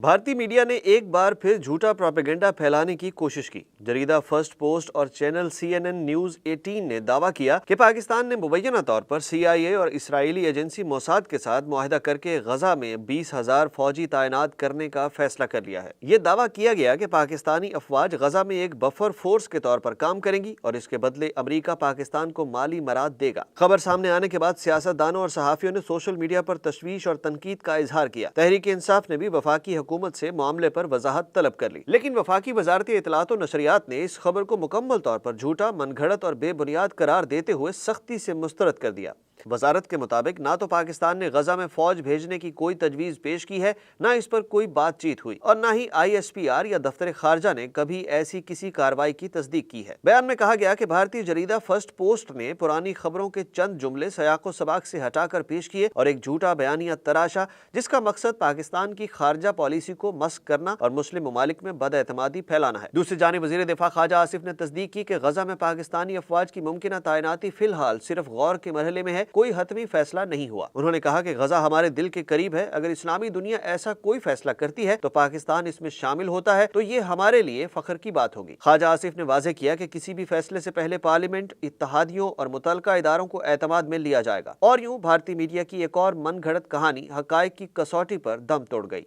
भारतीय मीडिया ने एक बार फिर झूठा प्रोपेगेंडा फैलाने की कोशिश की। जरीदा फर्स्ट पोस्ट और चैनल CNN न्यूज 18 ने दावा किया कि पाकिस्तान ने मुबैना तौर पर CIA और इसराइली एजेंसी मोसाद के साथ मुआहदा करके गजा में 20,000 फौजी तैनात करने का फैसला कर लिया है। ये दावा किया गया कि पाकिस्तानी अफवाज गजा में एक बफर फोर्स के तौर पर काम करेंगी और इसके बदले अमरीका पाकिस्तान को माली मराद देगा। खबर सामने आने के बाद सियासतदानों और सहाफियों ने सोशल मीडिया पर तशवीश और तनकीद का इजहार किया। तहरीक इंसाफ ने भी वफाकी हुकूमत से मामले पर वजाहत तलब कर ली, लेकिन वफाकी वजारती इत्तलात और नशरियात ने इस खबर को मुकम्मल तौर पर झूठा, मनगढ़ंत और बेबुनियाद करार देते हुए सख्ती से मुस्तरद कर दिया। वजारत के मुताबिक ना तो पाकिस्तान ने गजा में फौज भेजने की कोई तजवीज पेश की है, ना इस पर कोई बातचीत हुई और ना ही ISPR या दफ्तर खारजा ने कभी ऐसी किसी कार्रवाई की तस्दीक की है। बयान में कहा गया कि भारतीय जरीदा फर्स्ट पोस्ट ने पुरानी खबरों के चंद जुमले सयाको सबाक से हटाकर पेश किए और एक झूठा बयानिया तराशा, जिसका मकसद पाकिस्तान की खारजा पॉलिसी को मस्क करना और मुस्लिम ममालिक में बदएतमादी फैलाना है। दूसरी जानिब वज़ीर दिफा ख्वाजा आसिफ ने तस्दीक की कि गजा में पाकिस्तानी अफवाज की मुमकिन तैनाती फिलहाल सिर्फ गौर के मरहले में है, कोई हतमी फैसला नहीं हुआ। उन्होंने कहा कि गजा हमारे दिल के करीब है, अगर इस्लामी दुनिया ऐसा कोई फैसला करती है तो पाकिस्तान इसमें शामिल होता है तो ये हमारे लिए फख्र की बात होगी। ख्वाजा आसिफ ने वाज़ेह किया कि किसी भी फैसले से पहले पार्लियामेंट, इत्तहादियों और मुतल्लिका इदारों को एतमाद में लिया जाएगा। और यूं भारतीय मीडिया की एक और मनगढ़ंत कहानी हकायक की कसौटी पर दम तोड़ गई।